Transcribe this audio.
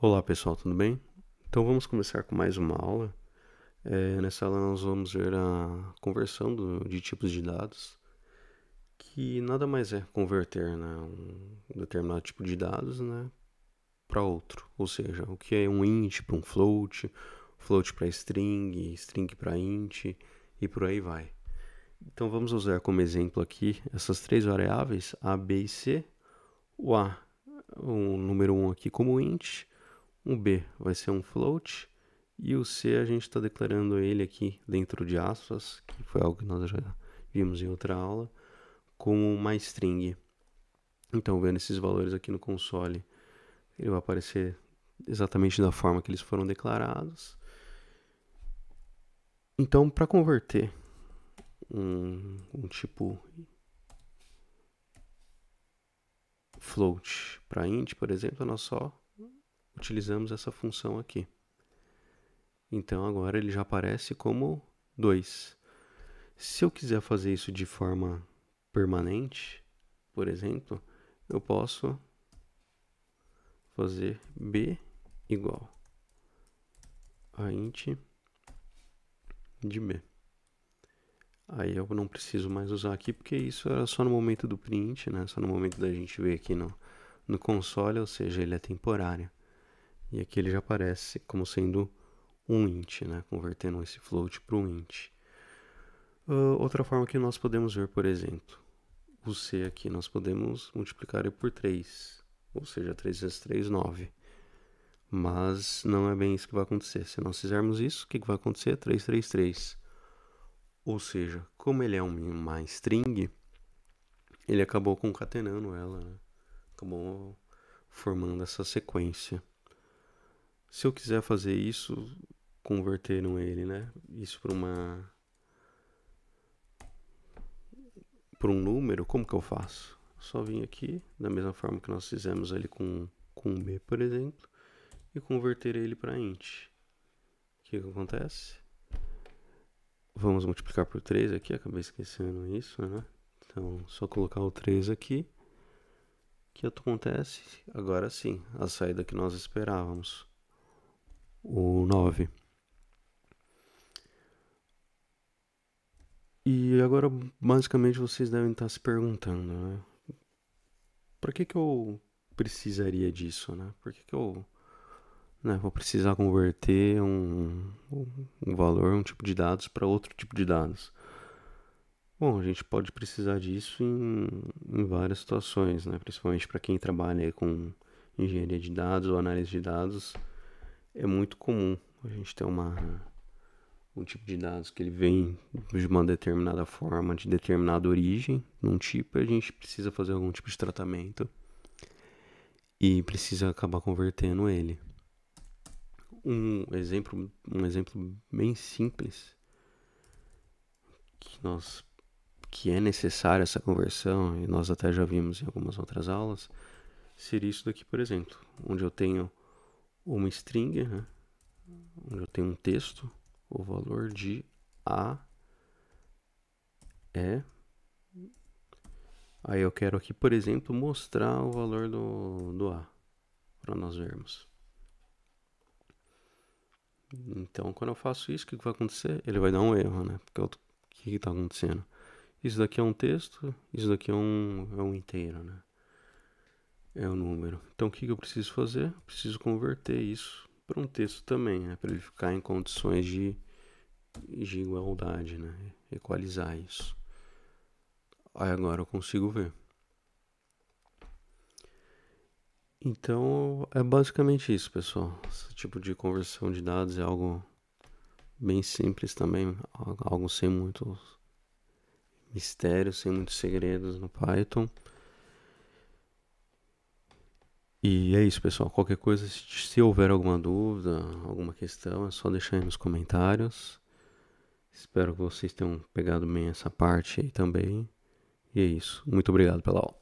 Olá pessoal, tudo bem? Então vamos começar com mais uma aula. Nessa aula nós vamos ver a conversão de tipos de dados, que nada mais é converter, né, um determinado tipo de dados, né, para outro. Ou seja, o que é um int para um float para string, string para int e por aí vai. Então vamos usar como exemplo aqui essas três variáveis, a, b e c. O a, o número 1 aqui como int, o b vai ser um float e o c a gente está declarando ele aqui dentro de aspas, que foi algo que nós já vimos em outra aula, como uma string. Então, vendo esses valores aqui no console, ele vai aparecer exatamente da forma que eles foram declarados. Então, para converter um tipo float para int, por exemplo, nós só utilizamos essa função aqui. Então agora ele já aparece como 2. Se eu quiser fazer isso de forma permanente, por exemplo, eu posso fazer b igual a int de b. Aí eu não preciso mais usar aqui, porque isso era só no momento do print, né? Só no momento da gente ver aqui no console, ou seja, ele é temporário. E aqui ele já aparece como sendo um int, né? Convertendo esse float para um int. Outra forma que nós podemos ver, por exemplo, o c aqui nós podemos multiplicar ele por 3, ou seja, 3 vezes 3, 9. Mas não é bem isso que vai acontecer. Se nós fizermos isso, o que vai acontecer? 3, 3, 3. Ou seja, como ele é uma string, ele acabou concatenando ela, né? Acabou formando essa sequência. Se eu quiser fazer isso, convertendo ele, né? Isso para um número, como que eu faço? Só vim aqui, da mesma forma que nós fizemos ali com b, por exemplo, e converter ele para int. O que acontece? Vamos multiplicar por 3 aqui, acabei esquecendo isso, né? Então, só colocar o 3 aqui. O que acontece? Agora sim, a saída que nós esperávamos. O 9. E agora, basicamente, vocês devem estar se perguntando, né? Para que eu precisaria disso, né? Por que eu vou precisar converter um valor, um tipo de dados para outro tipo de dados? Bom, a gente pode precisar disso em várias situações, né? Principalmente para quem trabalha com engenharia de dados ou análise de dados, é muito comum a gente ter um tipo de dados que ele vem de uma determinada forma, de determinada origem, num tipo, e a gente precisa fazer algum tipo de tratamento e precisa acabar convertendo ele. Um exemplo bem simples que é necessária essa conversão, e nós até já vimos em algumas outras aulas, seria isso daqui, por exemplo, onde eu tenho uma string, né, onde eu tenho um texto, o valor de A é... Aí eu quero aqui, por exemplo, mostrar o valor do A, para nós vermos. Então, quando eu faço isso, o que vai acontecer? Ele vai dar um erro, né? Porque o que está acontecendo? Isso daqui é um texto, isso daqui é um inteiro, né? É um número. Então o que eu preciso fazer? Eu preciso converter isso para um texto também, né? Para ele ficar em condições de igualdade, né? Equalizar isso. Aí agora eu consigo ver. Então é basicamente isso, pessoal. Esse tipo de conversão de dados é algo bem simples também, algo sem muitos mistérios, sem muitos segredos no Python. E é isso, pessoal. Qualquer coisa, se houver alguma dúvida, alguma questão, é só deixar aí nos comentários. Espero que vocês tenham pegado bem essa parte aí também. E é isso. Muito obrigado pela aula.